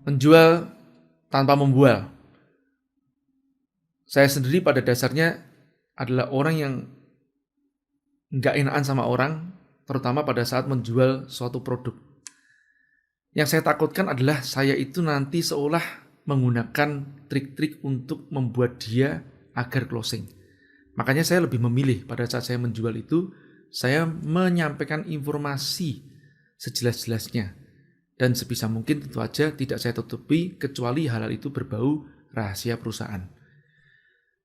menjual tanpa membual. Saya sendiri pada dasarnya adalah orang yang nggak enakan sama orang, terutama pada saat menjual suatu produk. Yang saya takutkan adalah saya itu nanti seolah menggunakan trik-trik untuk membuat dia agar closing. Makanya saya lebih memilih pada saat saya menjual itu, saya menyampaikan informasi sejelas-jelasnya. Dan sebisa mungkin tentu saja tidak saya tutupi kecuali hal-hal itu berbau rahasia perusahaan.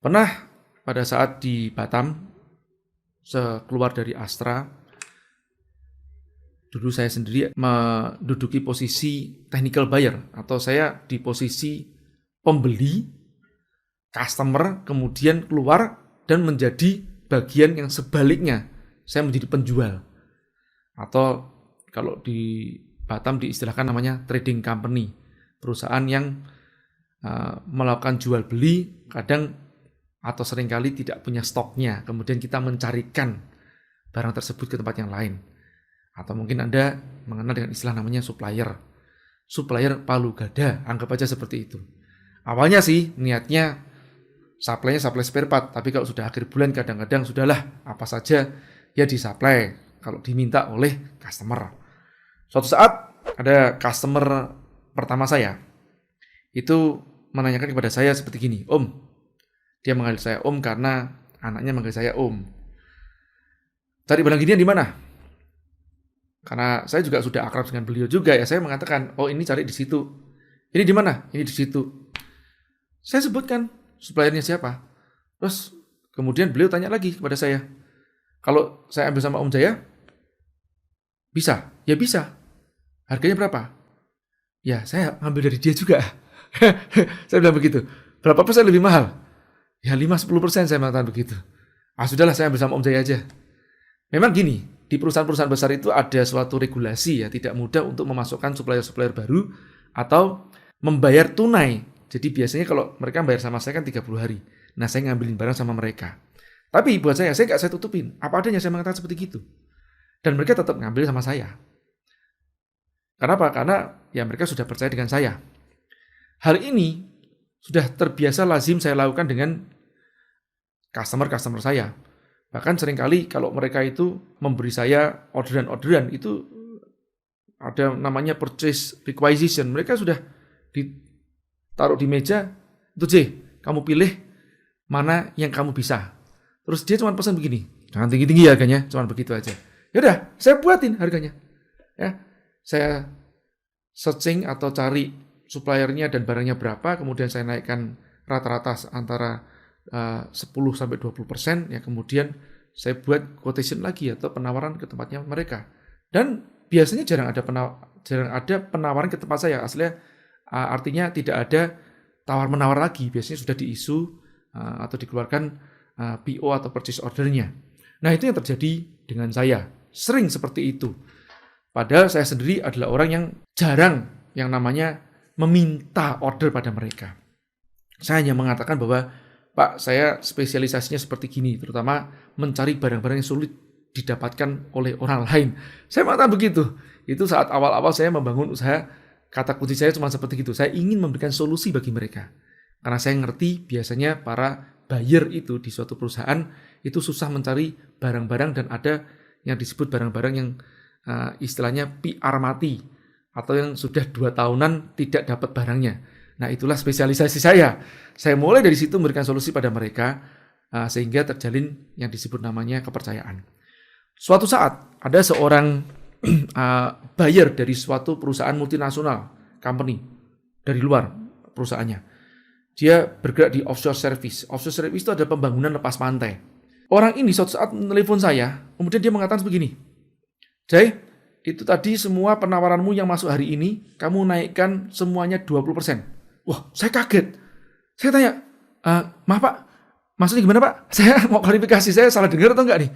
Pernah pada saat di Batam, keluar dari Astra, dulu saya sendiri menduduki posisi technical buyer, atau saya di posisi pembeli, customer, kemudian keluar dan menjadi bagian yang sebaliknya, saya menjadi penjual. Atau kalau di Batam diistilahkan namanya trading company, perusahaan yang melakukan jual beli kadang atau seringkali tidak punya stoknya, kemudian kita mencarikan barang tersebut ke tempat yang lain. Atau mungkin Anda mengenal dengan istilah namanya supplier palu gada, anggap aja seperti itu. Awalnya sih niatnya supply spare part, tapi kalau sudah akhir bulan kadang-kadang sudahlah apa saja ya disupply kalau diminta oleh customer. Suatu saat ada customer pertama saya itu menanyakan kepada saya seperti gini, Om, dia manggil saya Om karena anaknya manggil saya Om. Cari barang ginian di mana? Karena saya juga sudah akrab dengan beliau juga ya, saya mengatakan, oh ini cari di situ. Ini di mana? Ini di situ. Saya sebutkan suppliernya siapa. Terus kemudian beliau tanya lagi kepada saya, kalau saya ambil sama Om Jaya, bisa? Ya bisa. Harganya berapa? Ya saya ambil dari dia juga. Saya bilang begitu. Berapa persen lebih mahal? Ya 5-10% saya mengatakan begitu. Sudahlah saya ambil sama Om Jaya aja. Memang gini, di perusahaan-perusahaan besar itu ada suatu regulasi ya, tidak mudah untuk memasukkan supplier-supplier baru atau membayar tunai. Jadi biasanya kalau mereka bayar sama saya kan 30 hari. Nah saya ngambilin barang sama mereka. Tapi buat saya nggak saya tutupin. Apa adanya saya mengatakan seperti itu. Dan mereka tetap ngambil sama saya. Kenapa? Karena ya mereka sudah percaya dengan saya. Hal ini sudah terbiasa lazim saya lakukan dengan customer-customer saya. Bahkan seringkali kalau mereka itu memberi saya orderan-orderan, itu ada namanya purchase requisition. Mereka sudah ditaruh di meja, itu J, kamu pilih mana yang kamu bisa. Terus dia cuma pesan begini, jangan tinggi-tinggi harganya, cuma begitu aja. Yaudah, saya buatin harganya. Ya, saya searching atau cari suppliernya dan barangnya berapa, kemudian saya naikkan rata-rata antara 10-20%, ya kemudian saya buat quotation lagi atau penawaran ke tempatnya mereka. Dan biasanya jarang ada penawaran ke tempat saya. Aslinya artinya tidak ada tawar-menawar lagi. Biasanya sudah diisu atau dikeluarkan PO atau purchase ordernya. Nah itu yang terjadi dengan saya. Sering seperti itu. Padahal saya sendiri adalah orang yang jarang yang namanya meminta order pada mereka. Saya hanya mengatakan bahwa Pak, saya spesialisasinya seperti gini, terutama mencari barang-barang yang sulit didapatkan oleh orang lain. Saya mengatakan begitu. Itu saat awal-awal saya membangun usaha, kata kunci saya cuma seperti itu. Saya ingin memberikan solusi bagi mereka. Karena saya ngerti biasanya para buyer itu di suatu perusahaan itu susah mencari barang-barang dan ada yang disebut barang-barang yang istilahnya PR mati atau yang sudah 2 tahunan tidak dapat barangnya. Nah itulah spesialisasi saya. Saya mulai dari situ memberikan solusi pada mereka sehingga terjalin yang disebut namanya kepercayaan. Suatu saat ada seorang buyer dari suatu perusahaan multinasional company dari luar perusahaannya. Dia bergerak di offshore service. Offshore service itu ada pembangunan lepas pantai. Orang ini suatu saat menelepon saya, kemudian dia mengatakan begini, Jay, itu tadi semua penawaranmu yang masuk hari ini, kamu naikkan semuanya 20%. Wah, saya kaget. Saya tanya, maaf Pak, maksudnya gimana Pak? Saya mau klarifikasi, saya salah dengar atau enggak nih?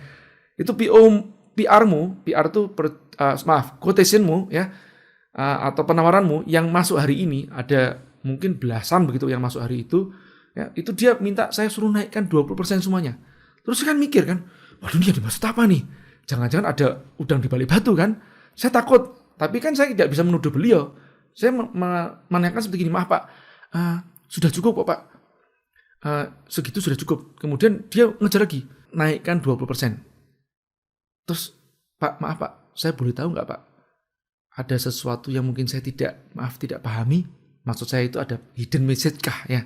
Itu PR-mu, PR itu quotation-mu ya, atau penawaranmu yang masuk hari ini, ada mungkin belasan begitu yang masuk hari itu, ya, itu dia minta saya suruh naikkan 20% semuanya. Terus saya kan mikir kan, waduh ini dimaksud apa nih? Jangan-jangan ada udang di balik batu kan? Saya takut, tapi kan saya tidak bisa menuduh beliau. Saya menanyakan seperti gini, maaf Pak, sudah cukup kok Pak, segitu sudah cukup. Kemudian dia ngejar lagi, naikkan 20%. Terus, Pak, maaf Pak, saya boleh tahu nggak Pak, ada sesuatu yang mungkin saya tidak pahami? Maksud saya itu ada hidden message kah ya?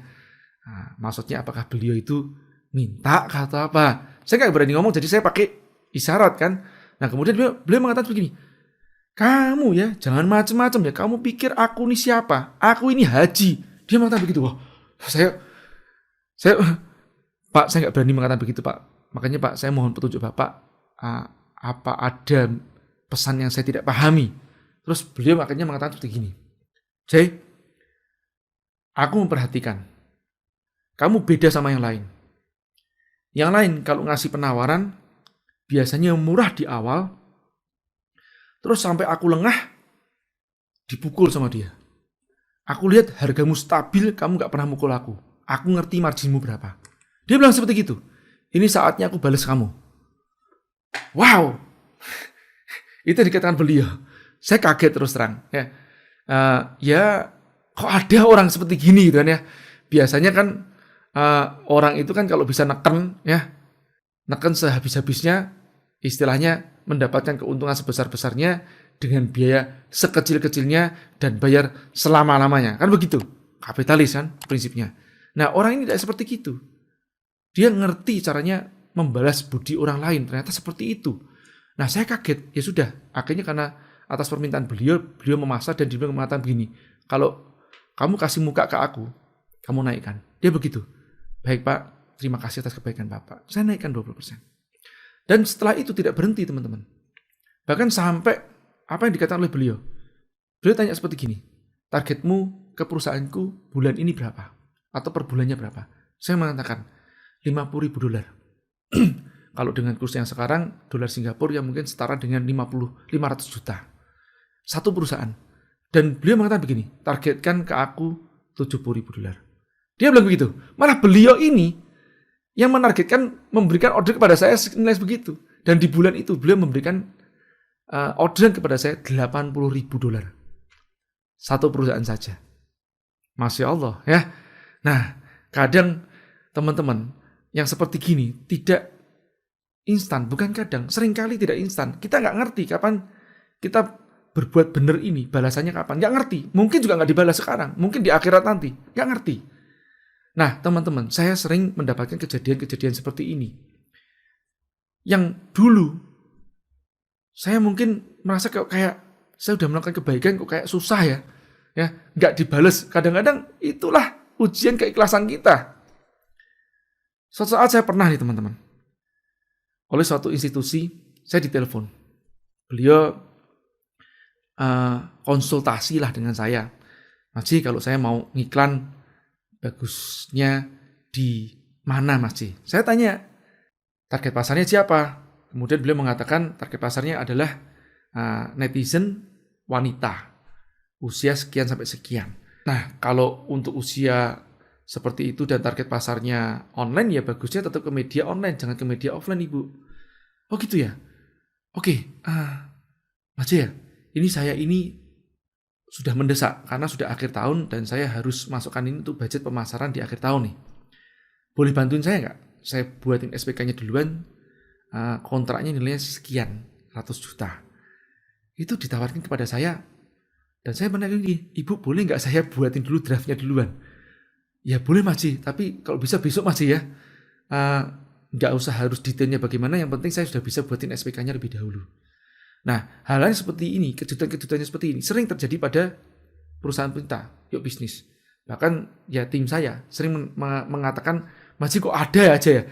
Nah, maksudnya apakah beliau itu minta atau apa? Saya nggak berani ngomong, jadi saya pakai isyarat kan. Nah kemudian beliau mengatakan begini, kamu ya jangan macam-macam ya. Kamu pikir aku ini siapa? Aku ini haji. Dia mengatakan begitu. Wah, saya Pak, saya nggak berani mengatakan begitu Pak. Makanya Pak, saya mohon petunjuk Bapak. Apa ada pesan yang saya tidak pahami? Terus beliau akhirnya mengatakan seperti gini, Jay, aku memperhatikan kamu beda sama yang lain. Yang lain kalau ngasih penawaran biasanya murah di awal, terus sampai aku lengah dipukul sama dia. Aku lihat hargamu stabil, kamu gak pernah mukul aku. Aku ngerti marginmu berapa. Dia bilang seperti gitu. Ini saatnya aku balas kamu. Wow, itu dikatakan beliau. Saya kaget terus terang. Ya, kok ada orang seperti gini gitu kan ya. Biasanya kan orang itu kan kalau bisa neken sehabis-habisnya, istilahnya mendapatkan keuntungan sebesar-besarnya dengan biaya sekecil-kecilnya dan bayar selama-lamanya. Kan begitu, kapitalis kan prinsipnya. Nah orang ini tidak seperti itu. Dia ngerti caranya membalas budi orang lain, ternyata seperti itu. Nah saya kaget, ya sudah, akhirnya karena atas permintaan beliau memasak dan dia mengatakan begini, kalau kamu kasih muka ke aku, kamu naikkan. Dia begitu. Baik Pak, terima kasih atas kebaikan Bapak. Saya naikkan 20%. Dan setelah itu tidak berhenti teman-teman. Bahkan sampai apa yang dikatakan oleh beliau. Beliau tanya seperti gini, targetmu ke perusahaanku bulan ini berapa? Atau per bulannya berapa? Saya mengatakan $50,000. Kalau dengan kurs yang sekarang, dolar Singapura yang mungkin setara dengan 500 juta. Satu perusahaan. Dan beliau mengatakan begini, targetkan ke aku $70,000. Dia bilang begitu. Malah beliau ini yang menargetkan memberikan order kepada saya nilai begitu. Dan di bulan itu beliau memberikan orderan kepada saya $80,000. Satu perusahaan saja. Masya Allah ya. Nah, kadang teman-teman yang seperti gini tidak instan. Bukan kadang, seringkali tidak instan. Kita nggak ngerti kapan kita berbuat benar ini, balasannya kapan. Nggak ngerti. Mungkin juga nggak dibalas sekarang. Mungkin di akhirat nanti. Nggak ngerti. Nah, teman-teman, saya sering mendapatkan kejadian-kejadian seperti ini. Yang dulu, saya mungkin merasa kayak saya sudah melakukan kebaikan, kok kayak susah ya. Nggak dibalas. Kadang-kadang itulah ujian keikhlasan kita. Suatu saat saya pernah nih teman-teman, oleh suatu institusi, saya ditelepon. Beliau konsultasi lah dengan saya. Masih kalau saya mau ngiklan, bagusnya di mana Mas C? Saya tanya, target pasarnya siapa? Kemudian beliau mengatakan target pasarnya adalah netizen wanita, usia sekian sampai sekian. Nah, kalau untuk usia seperti itu dan target pasarnya online, ya bagusnya tetap ke media online, jangan ke media offline Ibu. Oh gitu ya? Oke, Mas C ya, saya ini sudah mendesak karena sudah akhir tahun dan saya harus masukkan ini untuk budget pemasaran di akhir tahun nih. Boleh bantuin saya nggak? Saya buatin SPK-nya duluan, kontraknya nilainya sekian, 100 juta. Itu ditawarkan kepada saya dan saya menanya gini, Ibu boleh nggak saya buatin dulu draftnya duluan? Ya boleh Mas Ji, tapi kalau bisa besok Mas Ji ya. Nggak usah harus detailnya bagaimana, yang penting saya sudah bisa buatin SPK-nya lebih dahulu. Nah, hal-hal seperti ini, kejutan-kejutannya seperti ini sering terjadi pada perusahaan kita, yuk bisnis. Bahkan ya tim saya sering mengatakan, Mas kok ada aja ya,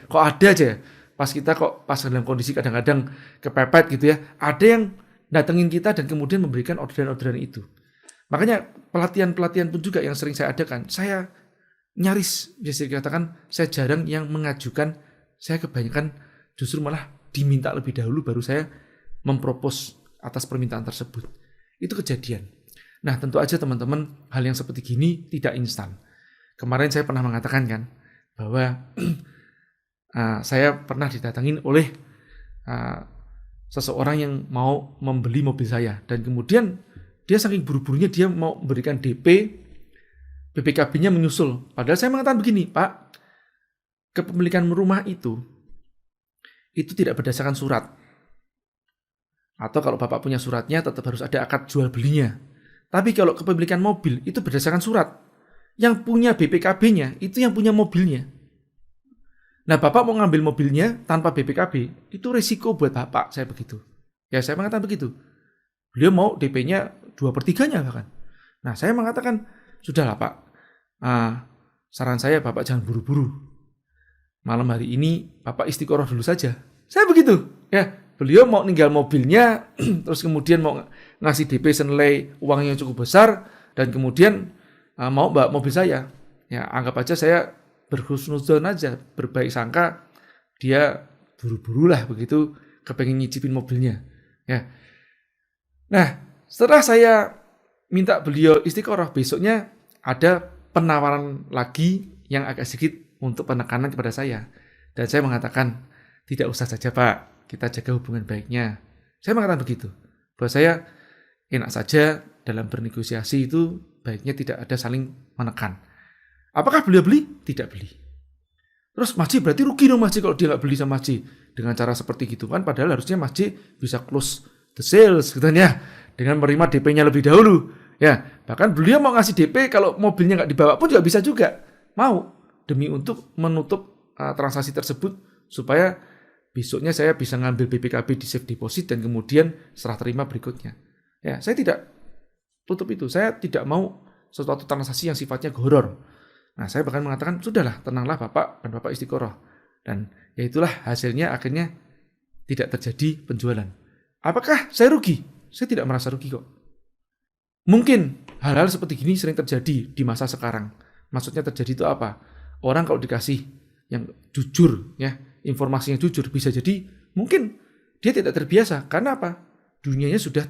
Pas kita pas dalam kondisi kadang-kadang kepepet gitu ya, ada yang datengin kita dan kemudian memberikan orderan-orderan itu. Makanya pelatihan-pelatihan pun juga yang sering saya adakan, saya nyaris bisa dikatakan saya jarang yang mengajukan, saya kebanyakan justru malah diminta lebih dahulu baru saya mempropos atas permintaan tersebut. Itu kejadian. Nah, tentu aja teman-teman, hal yang seperti gini tidak instan. Kemarin saya pernah mengatakan kan, bahwa saya pernah didatangin oleh seseorang yang mau membeli mobil saya. Dan kemudian dia saking buru-burunya dia mau memberikan DP, BPKB-nya menyusul. Padahal saya mengatakan begini, Pak, kepemilikan rumah itu tidak berdasarkan surat. Atau kalau Bapak punya suratnya tetap harus ada akad jual belinya. Tapi kalau kepemilikan mobil itu berdasarkan surat. Yang punya BPKB-nya itu yang punya mobilnya. Nah, Bapak mau ngambil mobilnya tanpa BPKB, itu risiko buat Bapak, saya begitu. Ya, saya mengatakan begitu. Beliau mau DP-nya 2/3-nya bahkan. Nah, saya mengatakan, sudahlah Pak, saran saya Bapak jangan buru-buru. Malam hari ini Bapak istiqoroh dulu saja. Saya begitu. Ya, beliau mau ninggal mobilnya, terus kemudian mau ngasih DP senilai uang yang cukup besar, dan kemudian mau bawa mobil saya. Ya, anggap aja saya berhusnuzon aja, berbaik sangka dia buru-buru lah begitu, kepengen nyicipin mobilnya. Ya. Nah, setelah saya minta beliau istiqoroh, besoknya ada penawaran lagi yang agak sedikit untuk penekanan kepada saya. Dan saya mengatakan, tidak usah saja Pak, kita jaga hubungan baiknya. Saya mengatakan begitu. Bahwa saya enak saja dalam bernegosiasi itu baiknya tidak ada saling menekan. Apakah beliau beli? Tidak beli. Terus Mas Ji berarti rugi dong Mas Ji kalau dia nggak beli sama Mas Ji. Dengan cara seperti gitu kan, padahal harusnya Mas Ji bisa close the sales gitu ya, dengan menerima DP-nya lebih dahulu. Ya, bahkan beliau mau ngasih DP kalau mobilnya nggak dibawa pun juga bisa juga. Mau, demi untuk menutup transaksi tersebut supaya besoknya saya bisa ngambil BPKB di safe deposit dan kemudian serah terima berikutnya. Ya, saya tidak tutup itu. Saya tidak mau suatu transaksi yang sifatnya horor. Nah, saya bahkan mengatakan, sudahlah, tenanglah Bapak dan Bapak istiqoroh. Dan ya itulah hasilnya akhirnya tidak terjadi penjualan. Apakah saya rugi? Saya tidak merasa rugi kok. Mungkin hal-hal seperti gini sering terjadi di masa sekarang. Maksudnya terjadi itu apa? Orang kalau dikasih yang jujur, ya, informasi yang jujur, bisa jadi mungkin dia tidak terbiasa. Karena apa? Dunianya sudah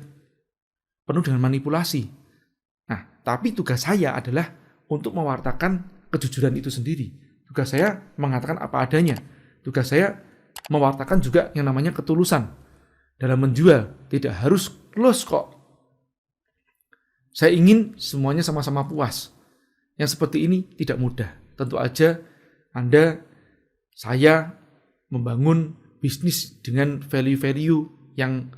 penuh dengan manipulasi. Nah, tapi tugas saya adalah untuk mewartakan kejujuran itu sendiri. Tugas saya mengatakan apa adanya. Tugas saya mewartakan juga yang namanya ketulusan. Dalam menjual, tidak harus close kok. Saya ingin semuanya sama-sama puas. Yang seperti ini tidak mudah. Tentu aja saya membangun bisnis dengan value-value yang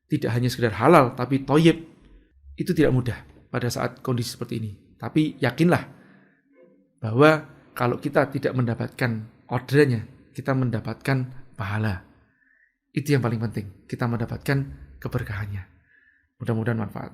tidak hanya sekedar halal, tapi thayyib. Itu tidak mudah pada saat kondisi seperti ini. Tapi yakinlah bahwa kalau kita tidak mendapatkan orderannya, kita mendapatkan pahala. Itu yang paling penting. Kita mendapatkan keberkahannya. Mudah-mudahan manfaat.